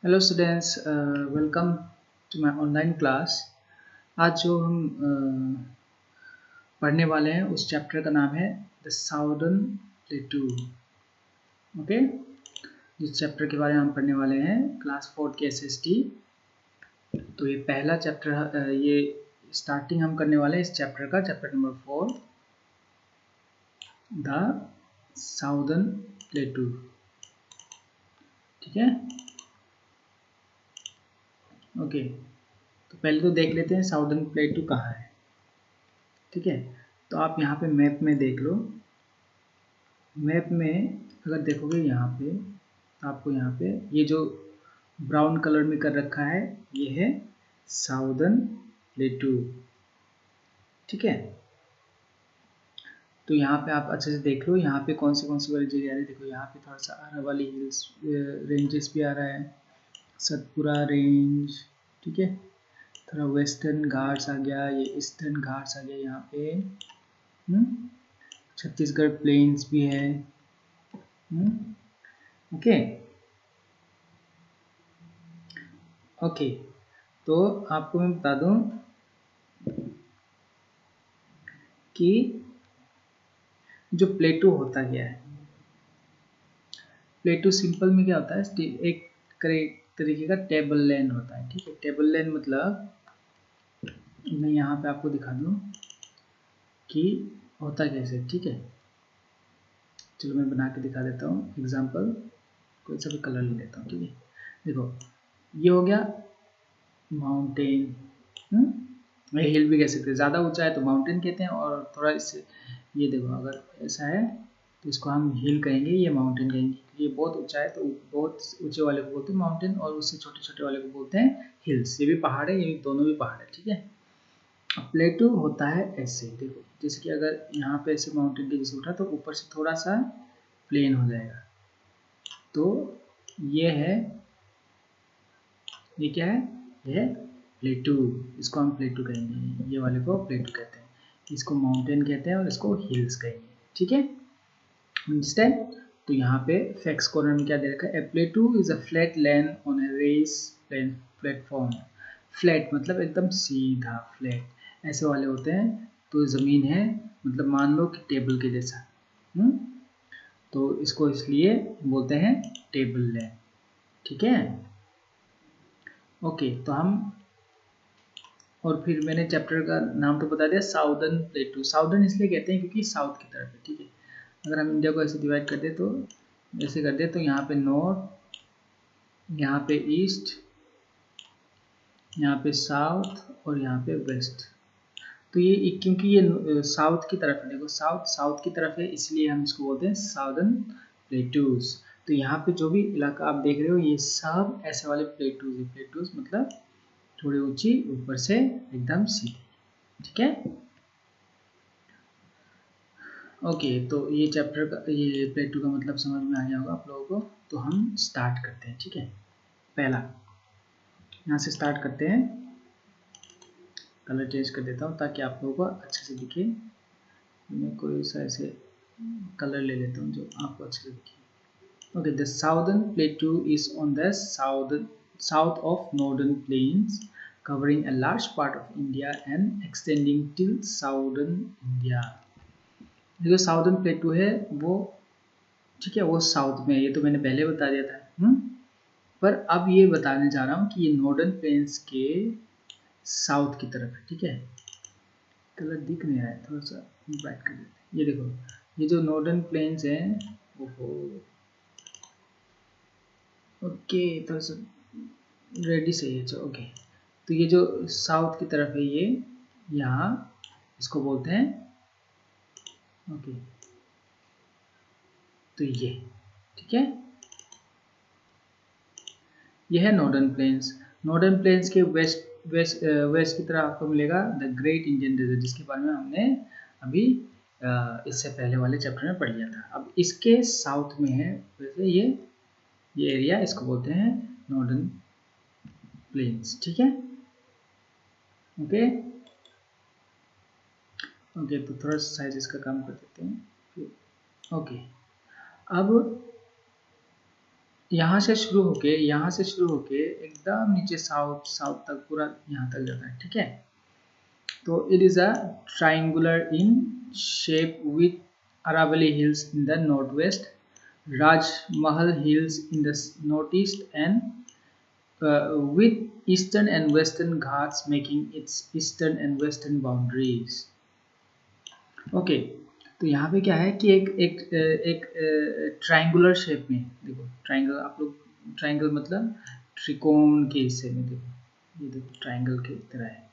Hello students, welcome to my online class. आज जो हम पढ़ने वाले हैं उस चैप्टर का नाम है द साउदर्न प्लेटू। ओके, जिस चैप्टर के बारे में हम पढ़ने वाले हैं क्लास 4 के एसएसटी। तो ये पहला चैप्टर, ये स्टार्टिंग हम करने वाले हैं इस चैप्टर का, चैप्टर नंबर 4 द साउदर्न प्लेटू। ठीक है, ओके। तो पहले तो देख लेते हैं साउदर्न प्लेटू कहाँ है। ठीक है, तो आप यहाँ पे मैप में देख लो। मैप में अगर देखोगे यहाँ पे, आपको यहाँ पे ये जो ब्राउन कलर में कर रखा है ये है साउदर्न प्लेटू। ठीक है, तो यहाँ पे आप अच्छे से देख लो यहाँ पे कौन सी वाली जगह आ रही है। देखो यहाँ पे थोड़ा सा अरावली हिल्स रेंजेस भी आ रहा है, सतपुरा रेंज। ठीक है, थोड़ा वेस्टर्न घाट्स आ गया, ये ईस्टर्न घाट्स आ गया यहाँ पे। छत्तीसगढ़ प्लेन्स भी है। ओके ओके, तो आपको मैं बता दूं कि जो प्लेटो होता क्या है। प्लेटो सिंपल में क्या होता है, एक तरीके का टेबल लैंड होता है। ठीक है, टेबल लैंड मतलब मैं यहाँ पे आपको दिखा दूं कि होता कैसे। ठीक है, चलो मैं बना के दिखा देता हूँ एग्जांपल। कोई सा भी कलर ले लेता हूँ। ठीक है, देखो ये हो गया माउंटेन, ये हिल भी कह सकते हैं। ज़्यादा ऊंचा है तो माउंटेन कहते हैं, और थोड़ा इससे ये देखो अगर ऐसा है तो इसको हम हिल कहेंगे, ये माउंटेन कहेंगे। ये बहुत ऊंचा है तो बहुत ऊंचे वाले को बोलते हैं माउंटेन, और उससे छोटे छोटे वाले को बोलते हैं हिल्स। ये भी पहाड़ है, ये भी, दोनों भी पहाड़ है। ठीक है, अब प्लेटू होता है ऐसे, देखो जैसे कि अगर यहाँ पे ऐसे माउंटेन के जैसे उठा तो ऊपर से थोड़ा सा प्लेन हो जाएगा। तो ये है, ये क्या है, ये प्लेटू। इसको हम प्लेटू कहेंगे, ये वाले को प्लेटू कहते हैं, इसको माउंटेन कहते हैं और इसको हिल्स कहेंगे। ठीक है, अंडरस्टैंड। तो यहाँ पे फैक्ट्स कॉर्नर में क्या दे रखा है, a plateau is a flat land on a raised platform. Flat मतलब एकदम सीधा, फ्लैट ऐसे वाले होते हैं। तो ज़मीन है, मतलब मान लो कि टेबल के जैसा। तो इसको इसलिए बोलते हैं टेबल लैंड। ठीक है, ओके। तो हम, और फिर मैंने चैप्टर का नाम तो बता दिया साउदर्न प्लेटू। साउदर्न इसलिए कहते हैं क्योंकि साउथ की तरफ है। ठीक है, अगर हम इंडिया को ऐसे डिवाइड कर दे तो ऐसे कर दे तो यहाँ पे नॉर्थ, यहाँ पे ईस्ट, यहाँ पे साउथ और यहाँ पे वेस्ट। तो ये क्योंकि ये साउथ की तरफ है, देखो साउथ की तरफ है, इसलिए हम इसको बोलते हैं साउदर्न प्लेटूज। तो यहाँ पे जो भी इलाका आप देख रहे हो ये सब ऐसे वाले प्लेटूज है। प्लेटूज मतलब थोड़ी ऊंची, ऊपर से एकदम सीधी। ठीक है, ओके। तो ये चैप्टर का, ये प्लेटू का मतलब समझ में आ गया होगा आप लोगों को। तो हम स्टार्ट करते हैं। ठीक है, पहला यहाँ से स्टार्ट करते हैं। कलर चेंज कर देता हूँ ताकि आप लोगों को अच्छे से दिखे। मैं कोई सा ऐसे कलर ले लेता हूँ जो आपको अच्छे से दिखे। Okay, the southern plateau is on the south of northern plains covering a large part of India and extending till southern India। जो साउदर्न प्लेटू है वो, ठीक है, वो साउथ में है, ये तो मैंने पहले बता दिया था। पर अब ये बताने जा रहा हूँ कि ये नॉर्दर्न प्लेन्स के साउथ की तरफ है। ठीक है, कलर दिख नहीं रहा है, थोड़ा सा ब्राइट कर देते हैं। ये देखो, ये जो नॉर्दर्न प्लेन्स हैं, ओहो, ओके, थोड़ा सा रेडी सही है। ओके, तो ये जो साउथ की तरफ है ये, यहाँ इसको बोलते हैं, ओके, तो ये, ठीक है, ये है नॉर्दर्न प्लेन्स। नॉर्दर्न प्लेन्स के वेस्ट की तरफ आपको मिलेगा द ग्रेट इंडियन डेजर्ट, जिसके बारे में हमने अभी इससे पहले वाले चैप्टर में पढ़ लिया था। अब इसके साउथ में है वैसे ये एरिया, इसको बोलते हैं नॉर्दर्न प्लेन्स। ठीक है, ओके ओके। तो थोड़ा साइज इसका कम कर देते हैं। ओके, अब यहाँ से शुरू होके एकदम नीचे साउथ तक पूरा यहाँ तक जाता है, ठीक है। तो it is a triangular in shape with Aravalli hills in the north west, Rajmahal hills in the north east and with eastern and western ghats making its eastern and western boundaries. Okay, तो यहाँ पे क्या है कि एक ट्रायंगुलर शेप में, देखो triangle, आप लोग ट्रायंगल मतलब त्रिकोण के हिस्से में, देखो ये देखो ट्रायंगल के तरह है।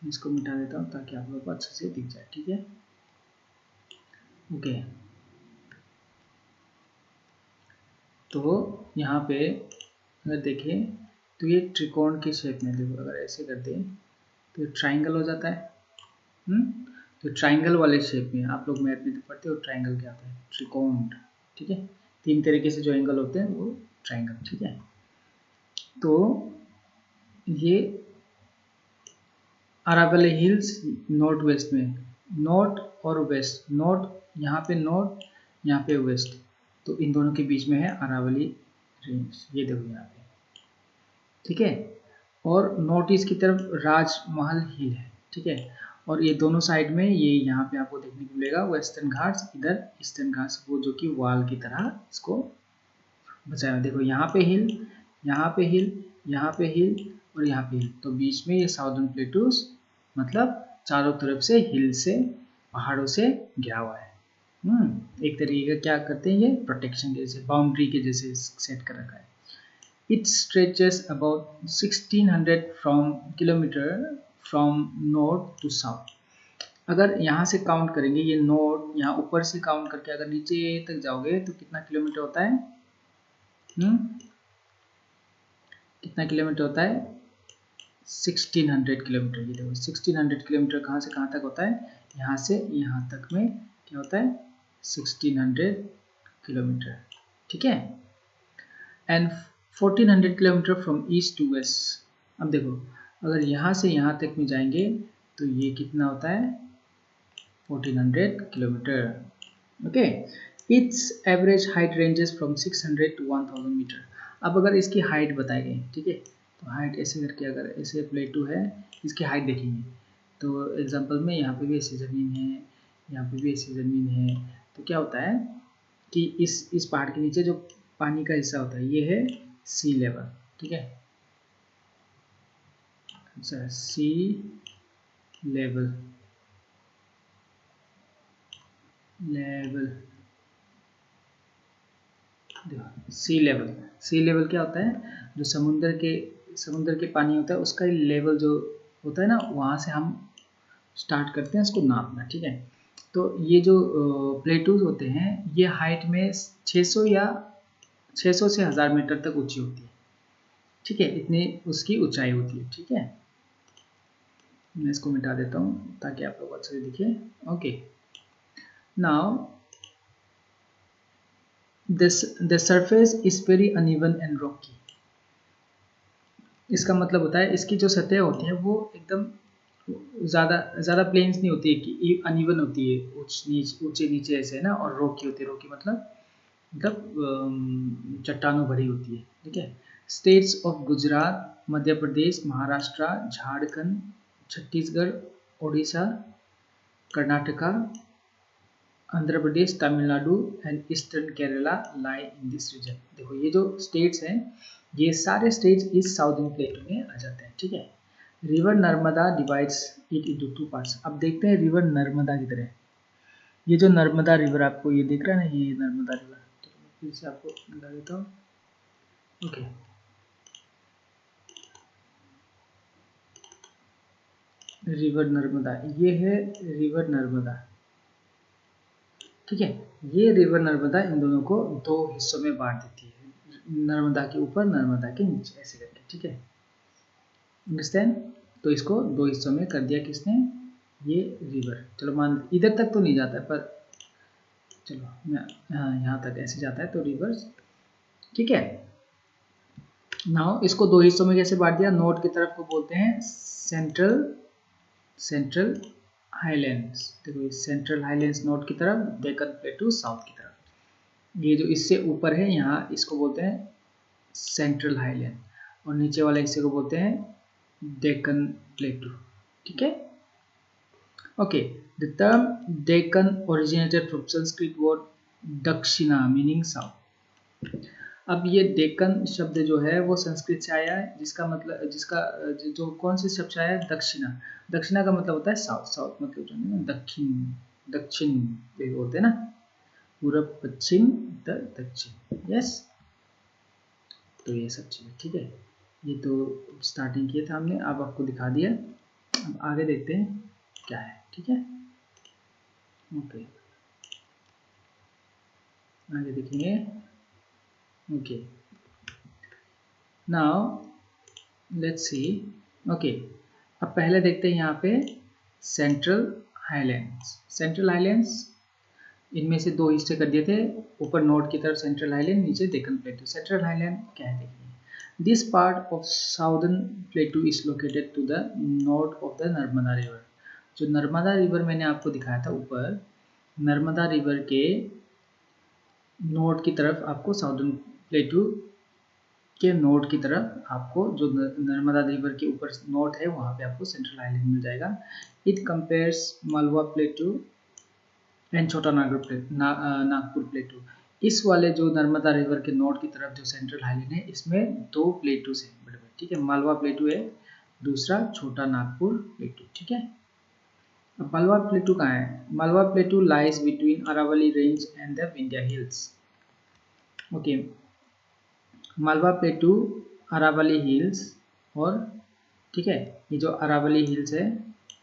इसको मिटा देता हूँ ताकि आप लोग को अच्छे से दिख जाए, ठीक है। ओके, तो यहाँ पे अगर देखें तो ये त्रिकोण के शेप में, देखो अगर ऐसे कर दें तो ये ट्रायंगल हो जाता है। तो ट्रायंगल वाले शेप में आप लोग मैथ में पढ़ते हो, ट्रायंगल क्या होता है, त्रिकोण, ठीक है। 3 तरीके से जो एंगल होते हैं वो ट्रायंगल, ठीक है। तो ये अरावली हिल्स नॉर्थ वेस्ट में, नॉर्थ और वेस्ट, नॉर्थ यहाँ पे नॉर्थ, यहाँ पे वेस्ट, तो इन दोनों के बीच में है अरावली रेंज, ये देखो यहाँ पे, ठीक है। और नॉर्थ ईस्ट की तरफ राजमहल हिल है, ठीक है। और ये दोनों साइड में ये यहाँ पे आपको देखने को मिलेगा वेस्टर्न घाट्स, इधर ईस्टर्न घाट्स, वो जो कि वॉल की तरह इसको बचाया। देखो यहाँ पे हिल, यहाँ पे हिल, यहाँ पे हिल और यहाँ पे हिल, तो बीच में ये साउदर्न प्लेटूस, मतलब चारों तरफ से हिल से, पहाड़ों से घिरा हुआ है। एक तरीके का क्या करते हैं, ये प्रोटेक्शन के जैसे, बाउंड्री के जैसे सेट कर रखा है। It stretches about 1600 kilometre from north to south. अगर यहाँ से काउंट करेंगे, ये नॉर्थ, यहाँ ऊपर से काउंट करके अगर नीचे तक जाओगे तो कितना किलोमीटर होता है, कितना किलोमीटर होता है, 1600 किलोमीटर। ये देखो 1600 किलोमीटर कहाँ से कहाँ तक होता है, यहाँ से यहाँ तक में क्या होता है, 1600 किलोमीटर, ठीक है। And 1400 kilometre from east to west. अब देखो अगर यहाँ से यहाँ तक में जाएंगे तो ये कितना होता है, 1400 kilometre, okay. Its average height ranges from 600 to 1000 metre. अब अगर इसकी हाइट बताई गई, ठीक है, तो हाइट ऐसे करके, अगर ऐसे प्लेटू है, इसकी हाइट देखेंगे तो एग्जांपल में यहाँ पे भी ऐसी ज़मीन है, यहाँ पे भी ऐसी ज़मीन है, तो क्या होता है कि इस पहाड़ के नीचे जो पानी का हिस्सा होता है ये है सी लेवल, ठीक है। अच्छा, सी लेवल, सी लेवल, सी लेवल क्या होता है, जो समुद्र के पानी होता है उसका लेवल जो होता है ना, वहाँ से हम स्टार्ट करते हैं इसको नापना, ठीक है। तो ये जो प्लेटूज होते हैं ये हाइट में 600 या 600 से 1000 मीटर तक ऊंची होती है, ठीक है, इतनी उसकी ऊंचाई होती है, ठीक है। मैं इसको मिटा देता हूँ ताकि आप लोग अच्छे से दिखे। Okay, now the surface is very uneven and Rocky. इसका मतलब होता है इसकी जो सतह होती है वो एकदम ज़्यादा प्लेन्स नहीं होती है, कि अनइवन होती है, ऊंचे नीचे ऐसे है ना, और रॉकी होती है, रॉकी मतलब चट्टानों भरी होती है, ठीक है। States of Gujarat, Madhya Pradesh, Maharashtra, Jharkhand, Chhattisgarh, Orissa, Karnataka, Andhra Pradesh, Tamil Nadu and eastern Kerala lie in this region. देखो ये जो स्टेट्स हैं ये सारे स्टेट्स इस साउदर्न प्लेटू में आ जाते हैं, ठीक है। River Narmada divides it into 2 parts. अब देखते हैं रिवर नर्मदा की तरह, ये जो नर्मदा रिवर आपको ये दिख रहा है ना, ये नर्मदा रिवर, तो फिर से आपको दिखा देता हूँ। ओके, रिवर नर्मदा, ये है रिवर नर्मदा, ठीक है। ये रिवर नर्मदा इन दोनों को 2 हिस्सों में बांट देती है, नर्मदा के ऊपर, नर्मदा के नीचे, ऐसे करके, ठीक है, अंडरस्टैंड। तो इसको 2 हिस्सों में कर दिया किसने, ये रिवर। चलो मान इधर तक तो नहीं जाता है, पर चलो हाँ यहाँ तक ऐसे जाता है, तो रिवर्स, ठीक है। नाउ इसको 2 हिस्सों में कैसे बांट दिया, नॉर्थ की तरफ को बोलते हैं सेंट्रल हाईलैंड्स। देखो सेंट्रल हाईलैंड्स नॉर्थ की तरफ, डेक्कन प्लेटू साउथ की तरफ। ये जो इससे ऊपर है यहाँ, इसको बोलते हैं सेंट्रल हाईलैंड, और नीचे वाले हिस्से को बोलते हैं डेक्कन प्लेटू। ठीक है, okay. The term Deccan originated from Sanskrit word दक्षिणा मीनिंग साउथ। अब ये डेक्कन शब्द जो है वो संस्कृत से आया है, जिसका मतलब जो कौन से शब्द से आया है, दक्षिणा। दक्षिणा का मतलब होता है साउथ, साउथ मतलब जो है ना दक्षिण, दक्षिण बोलते हैं ना, पूरब पश्चिम उत्तर दक्षिण। यस, तो ये सब चीज़ ठीक है। ये तो स्टार्टिंग किया था हमने, अब आपको दिखा दिया। अब आगे देखते हैं क्या है। ठीक है, ओके, आगे देखेंगे। Okay, now let's see. Okay, अब पहले देखते हैं यहाँ पे सेंट्रल हाईलैंड्स। सेंट्रल हाईलैंड्स इनमें से दो हिस्से कर दिए थे, ऊपर नॉर्थ की तरफ सेंट्रल हाईलैंड, नीचे डेक्कन प्लेटू। सेंट्रल हाईलैंड क्या है देखिए, this part of southern plateau is located to the north of the Narmada river. जो नर्मदा रिवर मैंने आपको दिखाया था ऊपर, नर्मदा रिवर के नॉर्थ की तरफ आपको साउदर्न प्लेटू के नॉर्थ की तरफ आपको जो नर्मदा रिवर के ऊपर नॉर्थ है वहाँ पे आपको सेंट्रल आइलैंड मिल जाएगा। इट कंपेयर्स मालवा प्लेटू एंड छोटा नागपुर प्लेटू। इस वाले जो नर्मदा रिवर के नॉर्थ की तरफ जो सेंट्रल हाईलैंड है, इसमें दो प्लेटूस है बड़े बड़े। ठीक है, मालवा प्लेटू है, दूसरा छोटा नागपुर प्लेटू। ठीक है, अब मालवा प्लेटू कहाँ है? Malwa plateau lies between Aravalli range and the Vindhya hills. Okay, Malwa plateau Aravalli hills और ठीक है, ये जो अरावली हिल्स है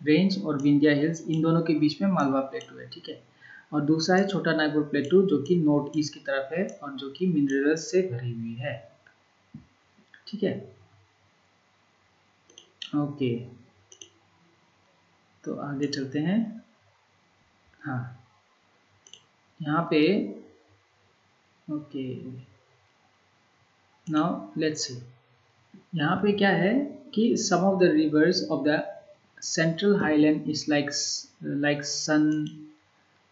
रेंज और विंध्या हिल्स, इन दोनों के बीच में मालवा प्लेटू है। ठीक है, और दूसरा है छोटा नागपुर प्लेटू जो कि नॉर्थ ईस्ट की तरफ है और जो कि मिनरल्स से भरी हुई है। ठीक है, ओके, तो आगे चलते हैं। हाँ, यहाँ पे ओके, नाउ लेट्स सी। यहाँ पे क्या है कि some of the rivers of the central highland is like Son,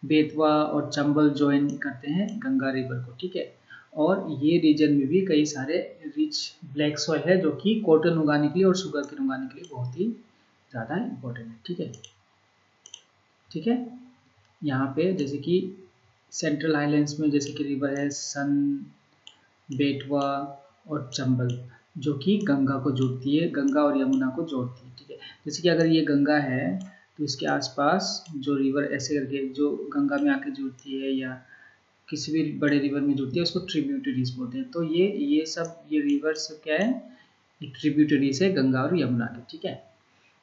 Betwa और चंबल ज्वाइन करते हैं गंगा रिवर को। ठीक है, और ये रीजन में भी कई सारे रिच ब्लैक सॉइल है जो कि कॉटन उगाने के लिए और शुगर केन उगाने के लिए बहुत ही ज़्यादा इम्पोर्टेंट है। ठीक है, ठीक है, यहाँ पे जैसे कि सेंट्रल हाईलैंड्स में जैसे कि रिवर है सन, बेतवा और चंबल, जो कि गंगा को जोड़ती है, गंगा और यमुना को जोड़ती है। ठीक है, जैसे कि अगर ये गंगा है तो इसके आसपास जो रिवर ऐसे करके जो गंगा में आके जुड़ती है या किसी भी बड़े रिवर में जुड़ती है उसको ट्रिब्यूटरीज बोलते हैं। तो ये सब ये रिवर्स क्या है, एक ट्रिब्यूटरीज है गंगा और यमुना के। ठीक है,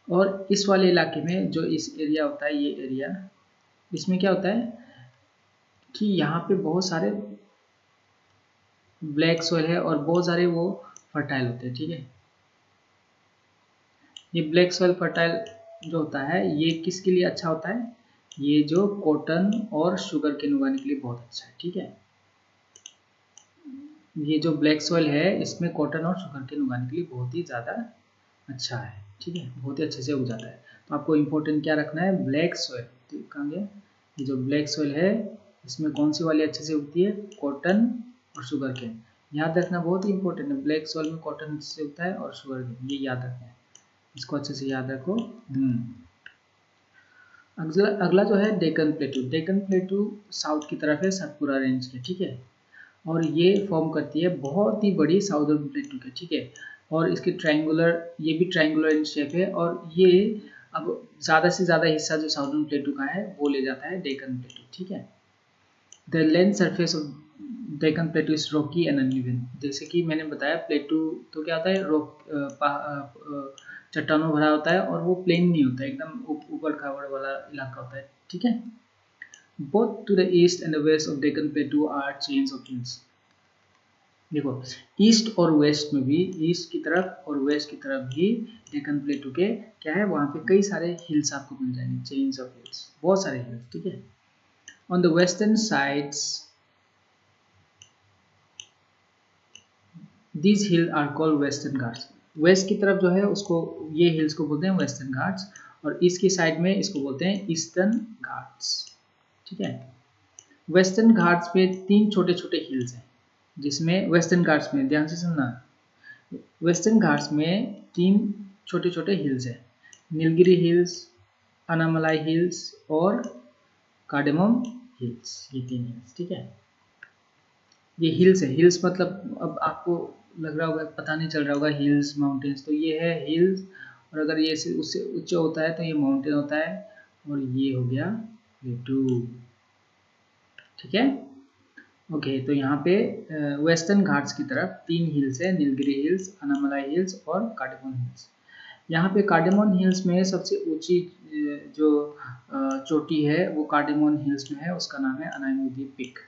और इस वाले इलाके में जो इस एरिया होता है, ये एरिया, इसमें क्या होता है कि यहाँ पे बहुत सारे ब्लैक सॉइल है और बहुत सारे वो फर्टाइल होते हैं। ठीक है, ये ब्लैक सॉइल फर्टाइल जो होता है ये किसके लिए अच्छा होता है? ये जो कॉटन और शुगर केन उगाने के लिए बहुत अच्छा है। ठीक है, ये जो ब्लैक सॉइल है इसमें कॉटन और शुगर केन उगाने के लिए बहुत ही ज़्यादा अच्छा है। ठीक है, बहुत ही अच्छे से उग जाता है। तो आपको इम्पोर्टेंट क्या रखना है? Black soil. तो कहाँ गया? ये जो ब्लैक सॉइल है इसमें कौन सी वाली अच्छे से उगती है? कॉटन और शुगर केन। याद रखना बहुत ही इंपॉर्टेंट है, ब्लैक सॉइल में कॉटन से उगता है और शुगर केन, ये याद रखना है, इसको अच्छे से याद रखो। अगला जो है डेक्कन प्लेटू। डेक्कन प्लेटू साउथ की तरफ है सतपुरा रेंज के। ठीक है, और ये फॉर्म करती है बहुत ही बड़ी साउदर्न प्लेटू के। ठीक है, और इसके ट्रायंगुलर, ये भी ट्रायंगुलर इन शेप है, और ये अब ज़्यादा से ज़्यादा हिस्सा जो साउदर्न प्लेटू का है वो ले जाता है डेक्कन प्लेटू। ठीक है, the land surface of Deccan प्लेटू is Rocky and uneven. जैसे कि मैंने बताया प्लेटू तो क्या होता है, चट्टानों भरा होता है और वो प्लेन नहीं होता है, एकदम ऊबड़ खाबड़ वाला इलाका होता है। ठीक है, both to the east and the west of Deccan plateau are chains of hills. देखो, ईस्ट और वेस्ट में भी, ईस्ट की तरफ और वेस्ट की तरफ भी डेक्कन प्लेटू के क्या है, वहाँ पे कई सारे हिल्स आपको मिल जाएंगे, चेन्स ऑफ हिल्स, बहुत सारे हिल्स। ठीक है, on the western sides these hill are called western Ghats. West की तरफ जो है उसको, ये हिल्स को बोलते हैं वेस्टर्न घाट्स, और ईस्ट की साइड में इसको बोलते हैं ईस्टर्न घाट्स। ठीक है, वेस्टर्न घाट्स पे तीन छोटे छोटे हिल्स हैं। जिसमें वेस्टर्न घाट्स में, ध्यान से सुनना, वेस्टर्न घाट्स में 3 छोटे छोटे हिल्स हैं, नीलगिरी हिल्स, अनामलाई हिल्स और कार्डेमम हिल्स, ये 3 हिल्स, ठीक है। ये हिल्स है, हिल्स मतलब अब आपको लग रहा होगा, पता नहीं चल रहा होगा हिल्स माउंटेन्स, तो ये है हिल्स, और अगर ये उससे उच्च होता है तो ये माउंटेन होता है, और ये हो गया प्लेटू, ठीक है। ओके, तो यहाँ पे वेस्टर्न घाट्स की तरफ 3 हिल्स है, नीलगिरी हिल्स, अनामलाई हिल्स और कार्डेमन हिल्स। यहाँ पे कार्डेमन हिल्स में सबसे ऊंची जो चोटी है वो कार्डेमन हिल्स में है, उसका नाम है अनायमुदी पीक,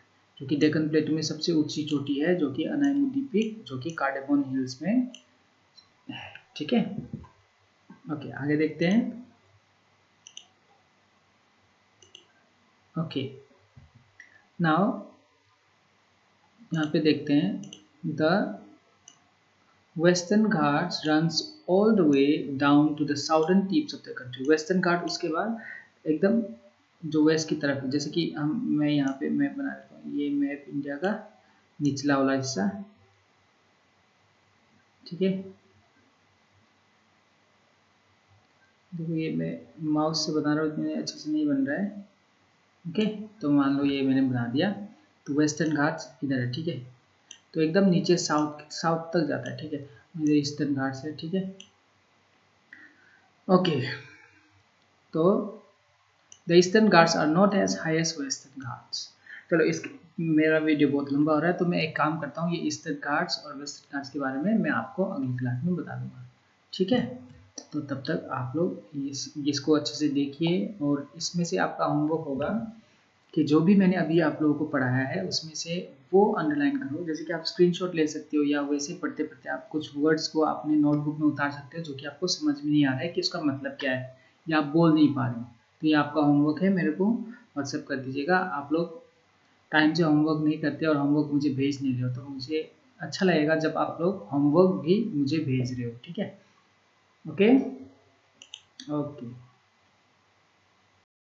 जो कि डेक्कन प्लेटू में सबसे ऊंची चोटी है, जो कि अनायमुदी पीक, जो कि कार्डेमन हिल्स में है, ठीक है। ओके, आगे देखते हैं। ओके, नाउ यहाँ पे देखते हैं, the western Ghats runs all the way down to the southern tips of the country. Western Ghat उसके बाद एकदम जो वेस्ट की तरफ है, जैसे कि मैं यहाँ पे मैप बना देता हूँ, ये मैप इंडिया का निचला वाला हिस्सा, ठीक है। देखो ये मैं माउस से बता रहा हूँ, इतने अच्छे से नहीं बन रहा है, ओके। तो मान लो ये मैंने बना दिया, तो वेस्टर्न घाट्स इधर है, ठीक है। तो एकदम नीचे साउथ तक जाता है, ठीक है, इधर ईस्टर्न घाट्स है, ठीक है। ओके, तो the eastern Ghats are not as high as western Ghats. चलो, इस मेरा वीडियो बहुत लंबा हो रहा है, तो मैं एक काम करता हूँ, ये ईस्टर्न घाट्स और वेस्टर्न घाट्स के बारे में मैं आपको अगली क्लास में बता दूंगा, ठीक है। तो तब तक आप लोग इसको अच्छे से देखिए, और इसमें से आपका होमवर्क होगा कि जो भी मैंने अभी आप लोगों को पढ़ाया है उसमें से वो अंडरलाइन करो, जैसे कि आप स्क्रीनशॉट ले सकते हो, या वैसे पढ़ते पढ़ते आप कुछ वर्ड्स को अपने नोटबुक में उतार सकते हो जो कि आपको समझ में नहीं आ रहा है कि उसका मतलब क्या है, या आप बोल नहीं पा रहे हो। तो ये आपका होमवर्क है, मेरे को व्हाट्सएप कर दीजिएगा। आप लोग टाइम से होमवर्क नहीं करते और होमवर्क मुझे भेज नहीं रहे हो, तो मुझे अच्छा लगेगा जब आप लोग होमवर्क भी मुझे भेज रहे हो, ठीक है। Okay okay.